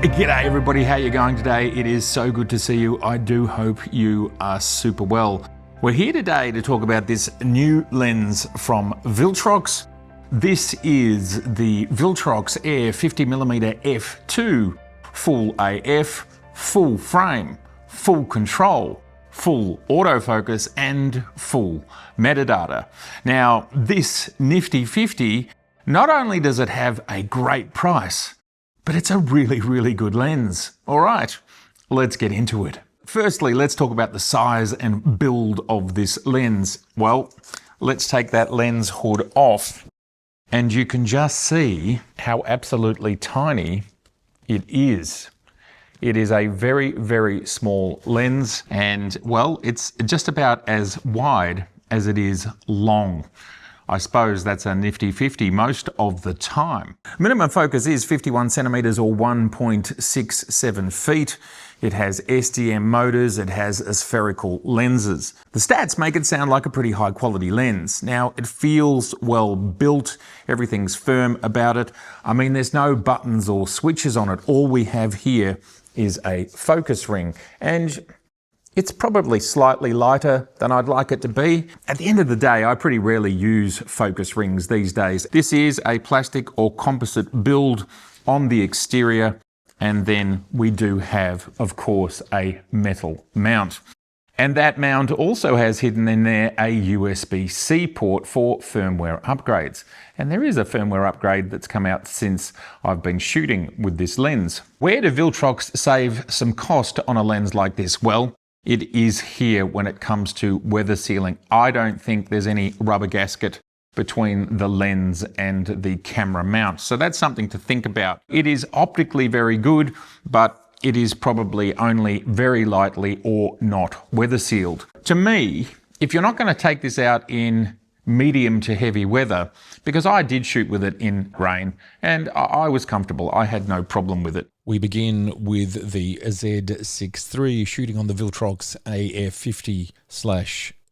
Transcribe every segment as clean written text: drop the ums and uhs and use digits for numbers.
G'day everybody, how you going today? It is so good to see you. I do hope you are super well. We're here today to talk about this new lens from Viltrox. This is the Viltrox AF 50mm f2, full AF, full frame, full control, full autofocus and full metadata. Now this nifty 50, not only does it have a great price, but it's a really good lens. All right, let's get into it. Firstly, let's talk about the size and build of this lens. Well, let's take that lens hood off and you can just see how absolutely tiny it is. It is a very small lens and, well, it's just about as wide as it is long. I suppose that's a nifty 50 most of the time. Minimum focus is 51 centimeters or 1.67 feet. It has SDM motors, it has spherical lenses. The stats make it sound like a pretty high quality lens. Now, it feels well built, everything's firm about it. I mean, there's no buttons or switches on it. All we have here is a focus ring, and it's probably slightly lighter than I'd like it to be. At the end of the day, I pretty rarely use focus rings these days. This is a plastic or composite build on the exterior, and then we do have, of course, a metal mount. And that mount also has hidden in there a USB-C port for firmware upgrades. And there is a firmware upgrade that's come out since I've been shooting with this lens. Where do Viltrox save some cost on a lens like this? Well, it is here when it comes to weather sealing. I don't think there's any rubber gasket between the lens and the camera mount. So that's something to think about. It is optically very good, but it is probably only very lightly or not weather sealed. To me, if you're not going to take this out in medium to heavy weather, because I did shoot with it in rain and I was comfortable. I had no problem with it. We begin with the Z6 III shooting on the Viltrox AF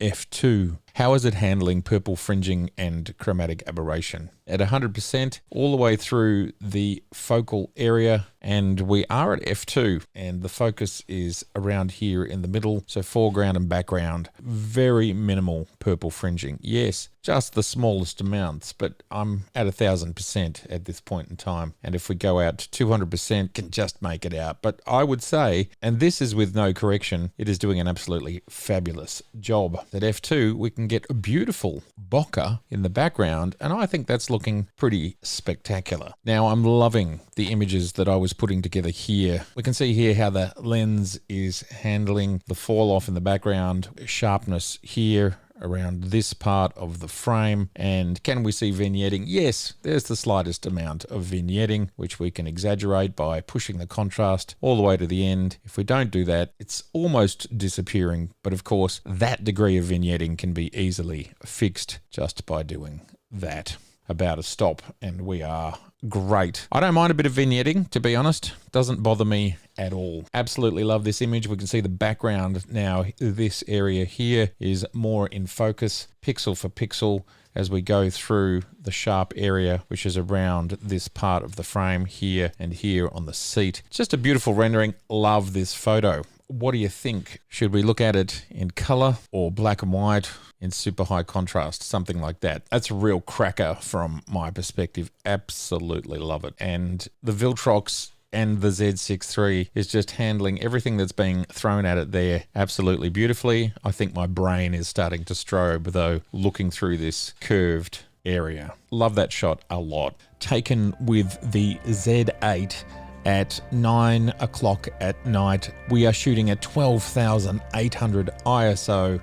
50/f2. How is it handling purple fringing and chromatic aberration? At 100%, all the way through the focal area, and we are at f2, and the focus is around here in the middle, so foreground and background. Very minimal purple fringing. Yes, just the smallest amounts, but I'm at 1000% at this point in time, and if we go out to 200%, can just make it out. But I would say, and this is with no correction, it is doing an absolutely fabulous job. At f2, we can get a beautiful bokeh in the background, and I think that's looking pretty spectacular. Now, I'm loving the images that I was putting together here. We can see here how the lens is handling the fall off in the background, sharpness here around this part of the frame. And can we see vignetting? Yes, there's the slightest amount of vignetting, which we can exaggerate by pushing the contrast all the way to the end. If we don't do that, it's almost disappearing. But of course, that degree of vignetting can be easily fixed just by doing that. About a stop, and we are great. I don't mind a bit of vignetting, to be honest. Doesn't bother me at all. Absolutely love this image. We can see the background now. This area here is more in focus, pixel for pixel, as we go through the sharp area, which is around this part of the frame here and here on the seat. Just a beautiful rendering. Love this photo. What do you think? Should we look at it in color or black and white in super high contrast, something like that? That's a real cracker from my perspective. Absolutely love it. And the Viltrox and the Z6 III is just handling everything that's being thrown at it there absolutely beautifully. I think my brain is starting to strobe though, looking through this curved area. Love that shot a lot. Taken with the Z8 at 9 o'clock at night. We are shooting at 12,800 ISO.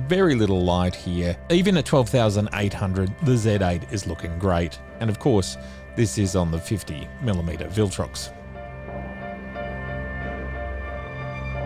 Very little light here. Even at 12,800, the Z8 is looking great. And of course, this is on the 50mm Viltrox.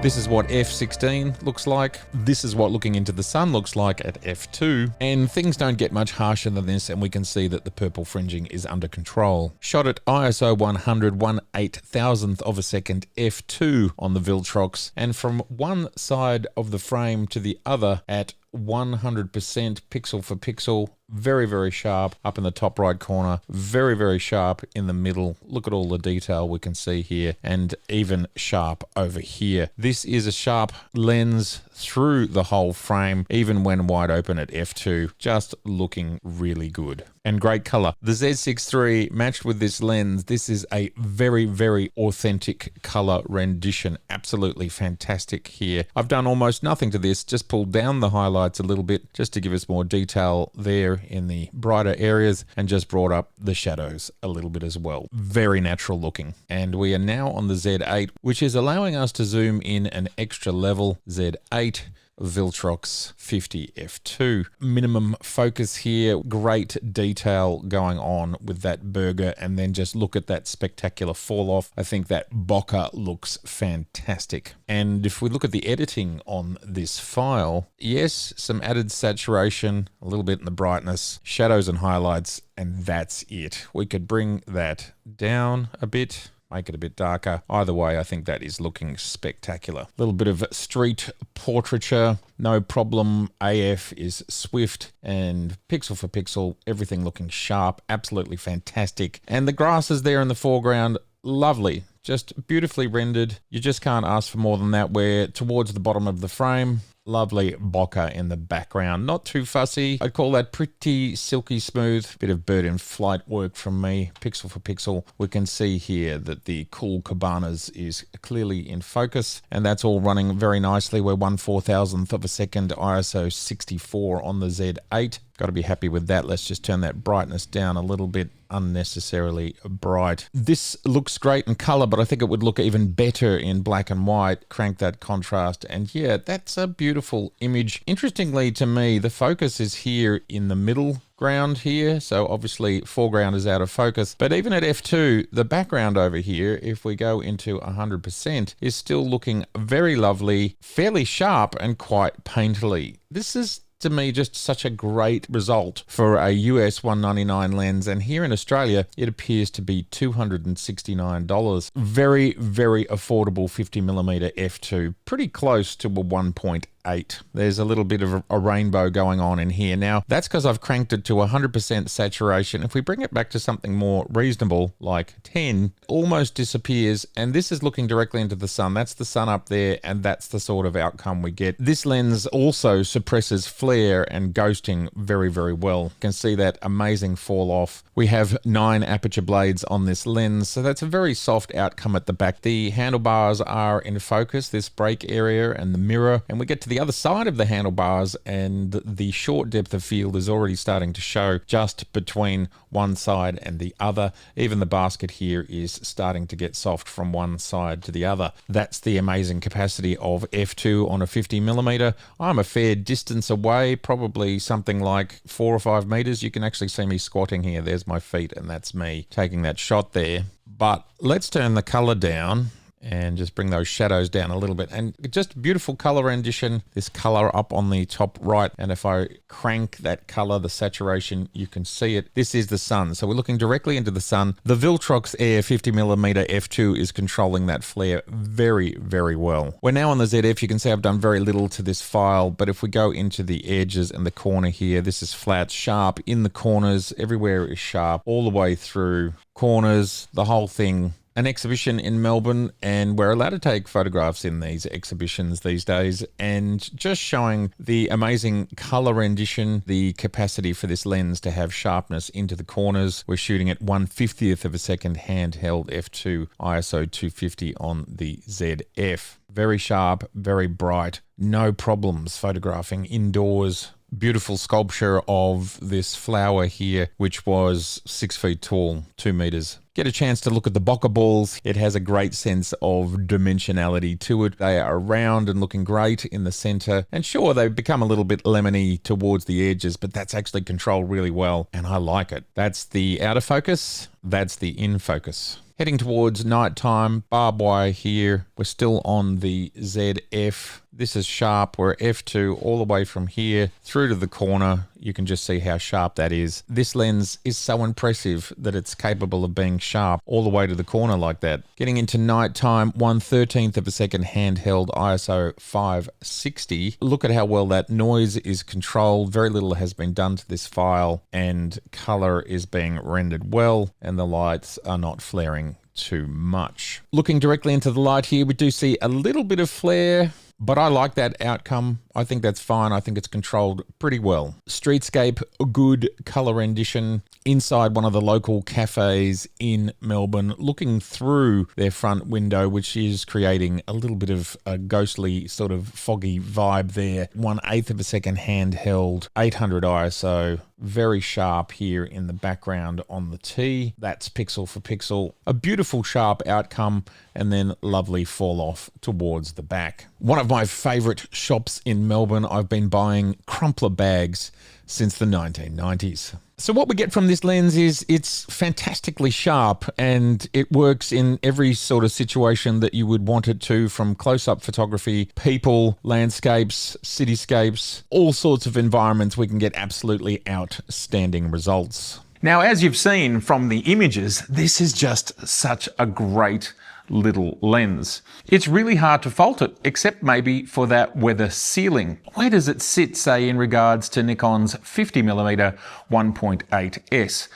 This is what f16 looks like. This is what looking into the sun looks like at f2. And things don't get much harsher than this, and we can see that the purple fringing is under control. Shot at ISO 100, 1/8000th of a second, f2 on the Viltrox, and from one side of the frame to the other at 100% pixel for pixel. Very, very sharp up in the top right corner. Very, very sharp in the middle. Look at all the detail we can see here, and even sharp over here. This is a sharp lens through the whole frame, even when wide open at f2. Just looking really good. And great color. The Z6 III matched with this lens, this is a very, very authentic color rendition. Absolutely fantastic here. I've done almost nothing to this, just pulled down the highlights a little bit just to give us more detail there in the brighter areas, and just brought up the shadows a little bit as well. Very natural looking. And we are now on the Z8, which is allowing us to zoom in an extra level. Z8 Viltrox 50 f2. Minimum focus here, great detail going on with that burger, and then just look at that spectacular fall off. I think that bokeh looks fantastic. And if we look at the editing on this file, yes, some added saturation, a little bit in the brightness, shadows and highlights, and that's it. We could bring that down a bit, make it a bit darker. Either way, I think that is looking spectacular. A little bit of street portraiture, no problem. AF is swift, and pixel for pixel, everything looking sharp, absolutely fantastic. And the grasses there in the foreground, lovely. Just beautifully rendered. You just can't ask for more than that. We're towards the bottom of the frame. Lovely bokeh in the background. Not too fussy. I'd call that pretty silky smooth. Bit of bird in flight work from me. Pixel for pixel. We can see here that the cool cabanas is clearly in focus, and that's all running very nicely. We're 1/4000th of a second, ISO 64 on the Z8. Got to be happy with that. Let's just turn that brightness down a little bit. Unnecessarily bright. This looks great in color, but I think it would look even better in black and white. Crank that contrast, and yeah, that's a beautiful image. Interestingly to me, the focus is here in the middle ground here, so obviously foreground is out of focus, but even at f2, the background over here, if we go into 100%, is still looking very lovely, fairly sharp, and quite painterly. This is, to me, just such a great result for a US 199 lens, and here in Australia it appears to be $269. Very, very affordable 50mm f2, pretty close to a 1.8. There's a little bit of a rainbow going on in here. Now, that's because I've cranked it to 100% saturation. If we bring it back to something more reasonable, like 10, almost disappears, and this is looking directly into the sun. That's the sun up there, and that's the sort of outcome we get. This lens also suppresses flare and ghosting very, very well. You can see that amazing fall off. We have 9 aperture blades on this lens, so that's a very soft outcome at the back. The handlebars are in focus, this brake area and the mirror, and we get to the other side of the handlebars, and the short depth of field is already starting to show just between one side and the other. Even the basket here is starting to get soft from one side to the other. That's the amazing capacity of f2 on a 50mm. I'm a fair distance away, probably something like 4 or 5 meters. You can actually see me squatting here. There's my feet, and that's me taking that shot there. But let's turn the color down and just bring those shadows down a little bit, and just beautiful color rendition. This color up on the top right, and if I crank that color, the saturation, you can see it. This is the sun, so we're looking directly into the sun. The Viltrox AF 50mm f2 is controlling that flare very, very well. We're now on the ZF. You can see I've done very little to this file, but if we go into the edges and the corner here, this is flat, sharp in the corners. Everywhere is sharp all the way through. Corners, the whole thing. An exhibition in Melbourne, and we're allowed to take photographs in these exhibitions these days, and just showing the amazing color rendition, the capacity for this lens to have sharpness into the corners. We're shooting at 1/50th of a second handheld f2 ISO 250 on the ZF. Very sharp, very bright, no problems photographing indoors. Beautiful sculpture of this flower here, which was 6 feet tall, 2 meters. Get a chance to look at the bokeh balls. It has a great sense of dimensionality to it. They are round and looking great in the center. And sure, they've become a little bit lemony towards the edges, but that's actually controlled really well, and I like it. That's the out of focus. That's the in focus. Heading towards nighttime, barbed wire here. We're still on the ZF. This is sharp. We're f2 all the way from here through to the corner. You can just see how sharp that is. This lens is so impressive that it's capable of being sharp all the way to the corner like that. Getting into nighttime, 1/13 of a second handheld ISO 560. Look at how well that noise is controlled. Very little has been done to this file, and color is being rendered well, and the lights are not flaring too much. Looking directly into the light here, we do see a little bit of flare, but I like that outcome. I think that's fine. I think it's controlled pretty well. Streetscape, good color rendition inside one of the local cafes in Melbourne, looking through their front window, which is creating a little bit of a ghostly sort of foggy vibe there. 1/8 of a second handheld, 800 ISO, very sharp here in the background on the T. That's pixel for pixel. A beautiful sharp outcome, and then lovely fall off towards the back. One of my favorite shops in Melbourne. I've been buying crumpler bags since the 1990s. So what we get from this lens is it's fantastically sharp, and it works in every sort of situation that you would want it to, from close-up photography, people, landscapes, cityscapes, all sorts of environments. We can get absolutely outstanding results. Now, as you've seen from the images, this is just such a great little lens. It's really hard to fault it, except maybe for that weather sealing. Where does it sit, say, in regards to Nikon's 50mm 1.8S?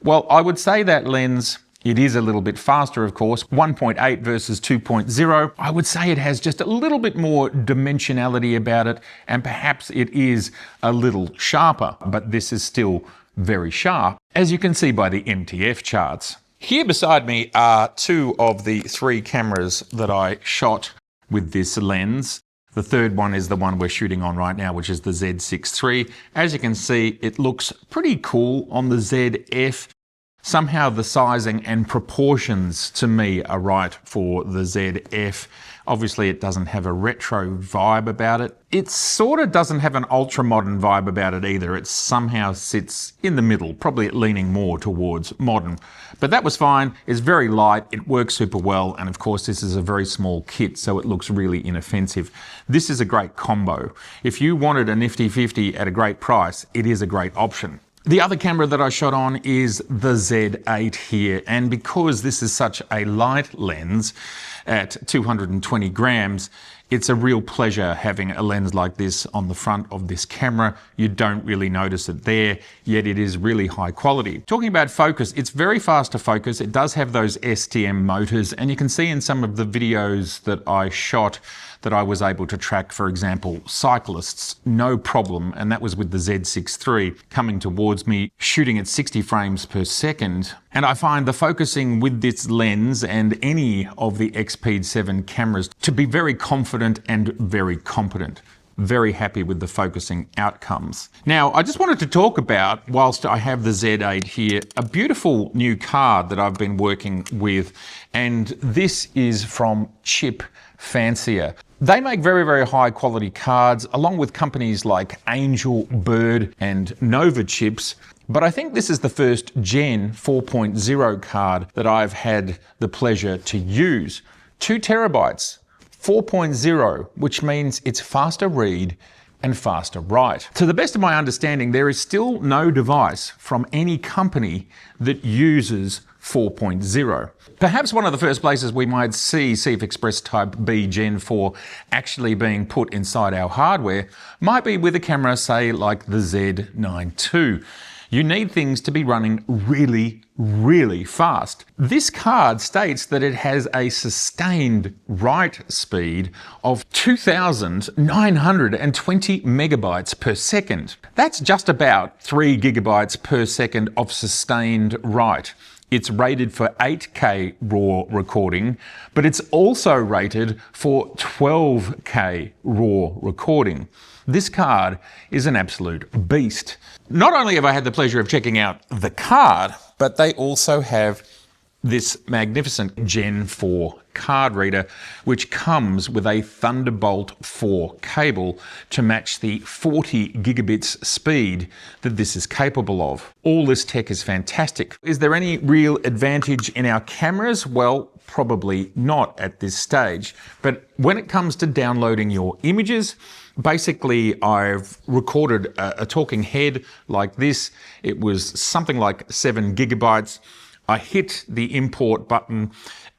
Well, I would say that lens, it is a little bit faster, of course, 1.8 versus 2.0. I would say it has just a little bit more dimensionality about it, and perhaps it is a little sharper, but this is still very sharp, as you can see by the MTF charts. Here beside me are two of the three cameras that I shot with this lens. The third one is the one we're shooting on right now, which is the Z6 III. As you can see, it looks pretty cool on the ZF. Somehow the sizing and proportions to me are right for the ZF. Obviously it doesn't have a retro vibe about it. It sort of doesn't have an ultra modern vibe about it either. It somehow sits in the middle, probably leaning more towards modern. But that was fine. It's very light. It works super well. And of course this is a very small kit, so it looks really inoffensive. This is a great combo. If you wanted a nifty 50 at a great price, it is a great option. The other camera that I shot on is the Z8 here, and because this is such a light lens at 220 grams, it's a real pleasure having a lens like this on the front of this camera. You don't really notice it there, yet it is really high quality. Talking about focus, it's very fast to focus. It does have those STM motors, and you can see in some of the videos that I shot that I was able to track, for example, cyclists, no problem, and that was with the Z6 III coming towards me, shooting at 60 frames per second. And I find the focusing with this lens and any of the XP7 cameras to be very confident and very competent. Very happy with the focusing outcomes. Now, I just wanted to talk about, whilst I have the Z8 here, a beautiful new card that I've been working with, and this is from Chipfancier. They make very, very high quality cards, along with companies like Angel, Bird, and Novachips. But I think this is the first Gen 4.0 card that I've had the pleasure to use. 2 terabytes, 4.0, which means it's faster read and faster write. To the best of my understanding, there is still no device from any company that uses 4.0. Perhaps one of the first places we might see CFexpress Type B Gen 4 actually being put inside our hardware might be with a camera, say, like the Z9 II. You need things to be running really, really fast. This card states that it has a sustained write speed of 2,920 megabytes per second. That's just about 3 gigabytes per second of sustained write. It's rated for 8K RAW recording, but it's also rated for 12K RAW recording. This card is an absolute beast. Not only have I had the pleasure of checking out the card, but they also have this magnificent Gen 4 card reader, which comes with a Thunderbolt 4 cable to match the 40 gigabits speed that this is capable of. All this tech is fantastic. Is there any real advantage in our cameras? Well, probably not at this stage. But when it comes to downloading your images, basically I've recorded a talking head like this. It was something like 7 gigabytes. I hit the import button,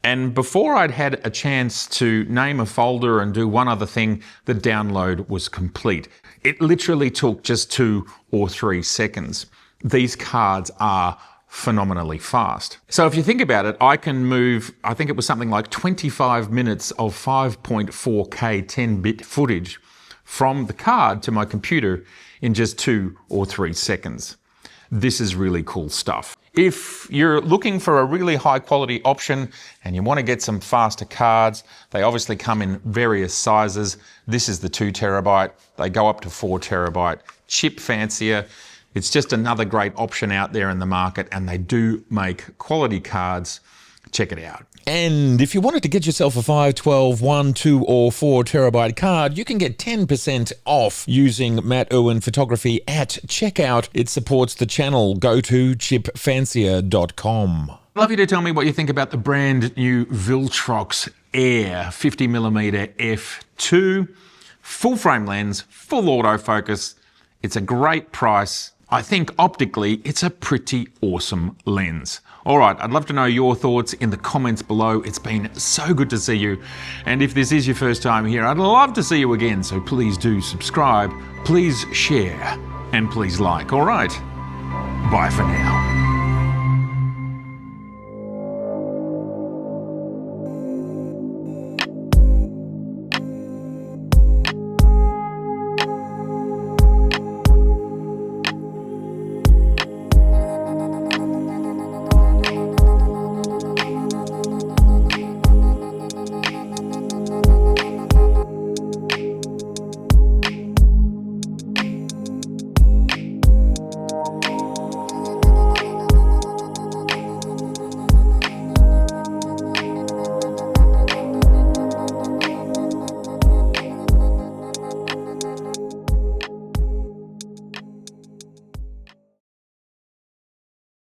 and before I'd had a chance to name a folder and do one other thing, the download was complete. It literally took just 2 or 3 seconds. These cards are phenomenally fast. So if you think about it, I can move, I think it was something like 25 minutes of 5.4K 10-bit footage from the card to my computer in just 2 or 3 seconds. This is really cool stuff. If you're looking for a really high quality option and you want to get some faster cards, they obviously come in various sizes. This is the 2 terabyte. They go up to 4 terabyte. Chipfancier. It's just another great option out there in the market, and they do make quality cards. Check it out. And if you wanted to get yourself a 5, 12, 1, 2 or 4 terabyte card, you can get 10% off using Irwin Photography at checkout. It supports the channel. Go to chipfancier.com. I'd love you to tell me what you think about the brand new Viltrox Air 50mm f2. Full frame lens, full autofocus. It's a great price. I think optically, it's a pretty awesome lens. All right, I'd love to know your thoughts in the comments below. It's been so good to see you. And if this is your first time here, I'd love to see you again. So please do subscribe, please share, and please like. All right, bye for now.